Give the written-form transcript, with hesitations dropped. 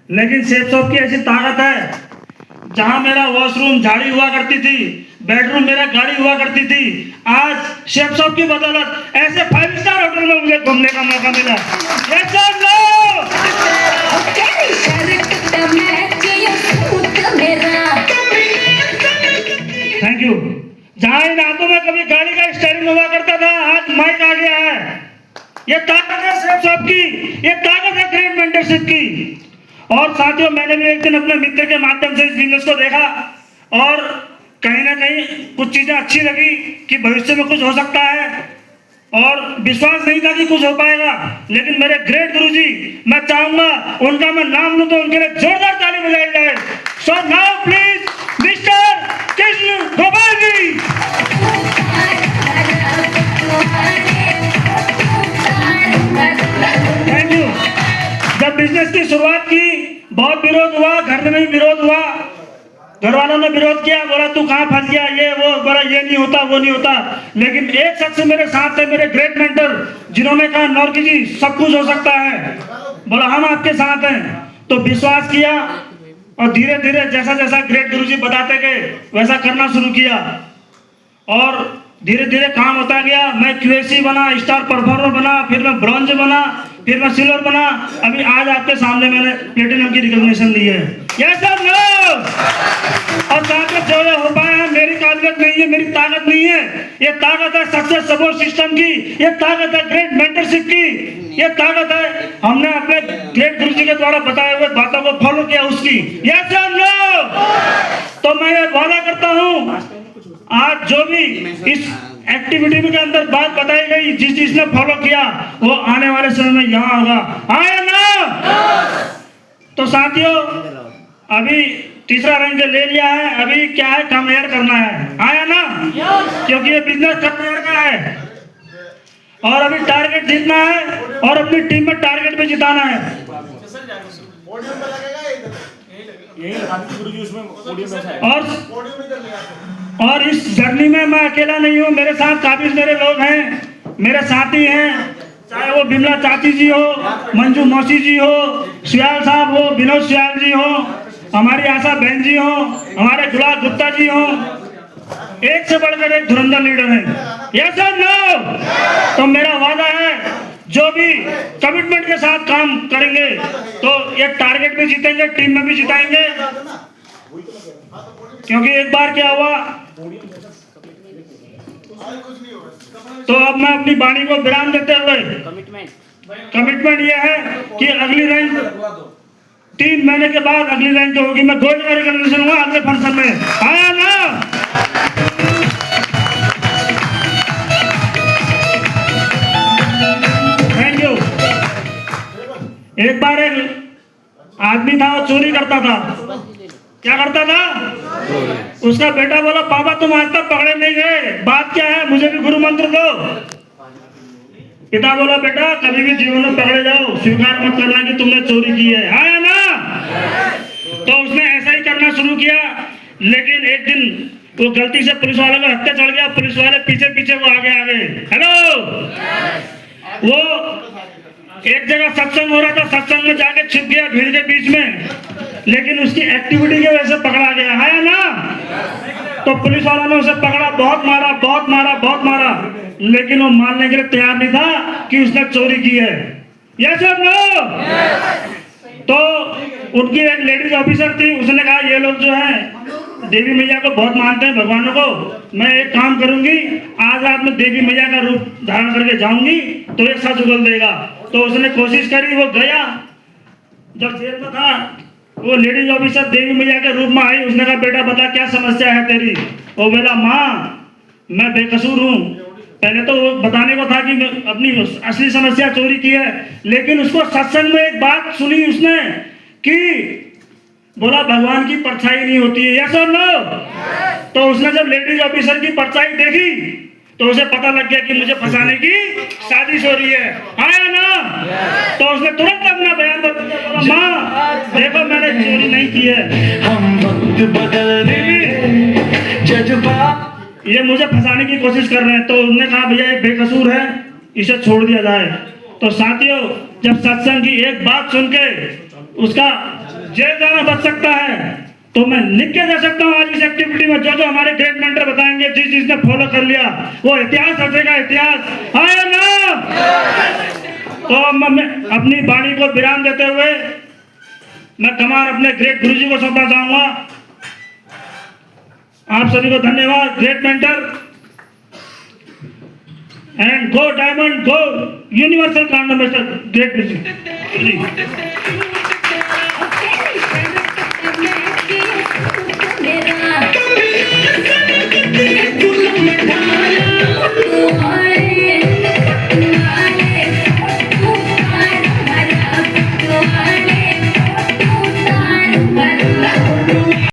लेकिन शेफ साहब की ऐसी ताकत है, जहां मेरा वॉशरूम झाड़ी हुआ करती थी, बेडरूम मेरा गाड़ी हुआ करती थी, आज शेफ साहब की बदौलत ऐसे 5 स्टार होटल में मुझे घूमने का मौका मिला। Yes or no? Thank you. जहां इन हाथों में कभी गाड़ी का स्टीयरिंग हुआ करता था, आज माइक आ गया है। ये ताकत है शेफ साहब की, ये ताकत है ग्रेट मेंटरशिप की। और साथियों, मैंने भी एक दिन अपने मित्र के माध्यम से इस बिजनेस को देखा और कहीं ना कहीं कुछ चीजें अच्छी लगी कि भविष्य में कुछ हो सकता है, और विश्वास नहीं था कि कुछ हो पाएगा। लेकिन मेरे ग्रेट गुरुजी, मैं चाहूंगा उनका मैं नाम लूं तो उनके लिए जोरदार ताली बजाई जाए। So now please mister Krishna Gopal ji. Thank you. जब बिजनेस की शुरुआत की, बहुत विरोध हुआ, घर में भी विरोध हुआ, घर वालों ने विरोध किया, बोला तू कहाँ फंस गया, ये वो, बोला ये नहीं होता वो नहीं होता। लेकिन एक शख्स मेरे साथ थे, मेरे ग्रेट मेंटर, जिन्होंने कहा नौरकी जी सब कुछ हो सकता है, बोला हम आपके साथ हैं। तो विश्वास किया और धीरे धीरे जैसा जैसा ग्रेट गुरुजी बताते गए वैसा करना शुरू किया, और धीरे धीरे काम होता गया। मैं QSC बना, स्टार परफॉर्मर बना, फिर मैं ब्रॉन्ज बना, फिर मैं सिल्वर बना, अभी आज आपके सामने मैंने प्लेटिनम की रिकॉग्निशन ली है। Yes sir, no. और ताकत जो हो पाया है मेरी काबिलियत नहीं है, मेरी ताकत नहीं है, ये ताकत है सक्सेस सपोर्ट सिस्टम की, ये ताकत है ग्रेट मेंटरशिप की, ये ताकत है हमने अपने ग्रेट गुरुजी के द्वारा बताए हुए बातों को फॉलो किया उसकी। Yes sir, no. तो मैं ये वादा करता हूँ, आज जो भी इस एक्टिविटी के अंदर बात बताई गई, जिस जिसने फॉलो किया वो आने वाले समय में यहाँ होगा। आया ना? तो साथियों, अभी तीसरा रैंक ले लिया है, अभी क्या है, कामयाब करना है। आया ना? क्योंकि ये बिजनेस कामयाब का है और अभी टारगेट जीतना है और अपनी टीम में टारगेट भी जिताना है। और इस जर्नी में मैं अकेला नहीं हूँ, मेरे साथ काफी मेरे लोग हैं, मेरे साथी हैं, चाहे वो बिमला चाची जी हो, मंजू मौसी जी हो, सुयाल साहब हो, विनोद सुयाल जी हो, हमारी आशा बहन जी हो, हमारे गुलाब गुप्ता जी हो, एक से बढ़कर एक धुरंधर लीडर है। यस और नो? तो मेरा वादा है, जो भी कमिटमेंट के साथ काम करेंगे तो ये टारगेट भी जीतेंगे, टीम में भी जिताएंगे। क्योंकि एक बार क्या हुआ, तो अब मैं अपनी वाणी को विराम देते हुए कमिटमेंट ये है कि अगली रैंक 3 महीने के बाद अगली रैंक होगी, मैं गोल्ड का रिकॉग्निशन हुआ अगले फंक्शन में। आया ना? Thank you. एक बार एक आदमी था, वो चोरी करता था। क्या करता था? उसका बेटा बोला पापा तुम आज तक पकड़े नहीं गए, बात क्या है, मुझे भी गुरु मंत्र दो। पिता बोला बेटा कभी भी जीवन में पकड़े जाओ, स्वीकार मत करना कि तुमने चोरी की है। आया ना? तो उसने ऐसा ही करना शुरू किया। लेकिन एक दिन वो गलती से पुलिस वाले को हत्या चढ़ गया, पुलिस वाले पीछे पीछे वो आगे आगे। हेलो, वो एक जगह सत्संग हो रहा था, सत्संग में जाके छिप गया भीड़ के बीच में, लेकिन उसकी एक्टिविटी की वजह से पकड़ा गया। है ना? तो पुलिस वालों ने उसे पकड़ा, बहुत मारा बहुत मारा बहुत मारा, लेकिन वो मानने के लिए तैयार नहीं था कि उसने चोरी की है। यस और नो? तो उनकी एक लेडीज ऑफिसर थी, उसने कहा ये लोग जो है देवी मैया को बहुत मानते हैं, भगवानों को, मैं एक काम करूंगी, आज रात में देवी मैया का रूप धारण करके जाऊंगी तो एक सच उगल देगा। तो उसने कोशिश करी, वो गया, जब जेल में था वो लेडीज ऑफिसर देवी मैया के रूप में आई। उसने कहा बेटा बता क्या समस्या है तेरी? वो बोला माँ मैं बेकसूर हूँ। पहले तो वो बताने को था कि अपनी असली समस्या चोरी की है, लेकिन उसको सत्संग में एक बात सुनी उसने कि बोला भगवान की परछाई नहीं होती है। यस और नो? तो उसने जब लेडीज ऑफिसर की परछाई देखी तो उसे पता लग गया कि मुझे फंसाने की साजिश हो रही है। आया ना? तो उसने तुरंत अपना बयान बदल दिया, बोला माँ देखो मैंने चोरी नहीं की है, हम वक्त बदल देंगे जज्बा, ये मुझे फंसाने की कोशिश कर रहे हैं। तो उसने कहा भैया ये बेकसूर है, इसे छोड़ दिया जाए। तो साथियों, जब सत्संग की एक बात सुन के उसका जेल जाना बच सकता है, तो मैं लिख के दे सकता हूँ आज इस एक्टिविटी में जो जो हमारे ग्रेट मेंटर बताएंगे, जिस जिसने फॉलो कर लिया वो इतिहास रचेगा, इतिहास है ना। तो मैं अपनी वाणी को विराम देते हुए मैं कमान अपने ग्रेट गुरुजी को सौंपना चाहूंगा। आप सभी को धन्यवाद great mentor, and go diamond, go universal grand master great गुरुजी। मेरा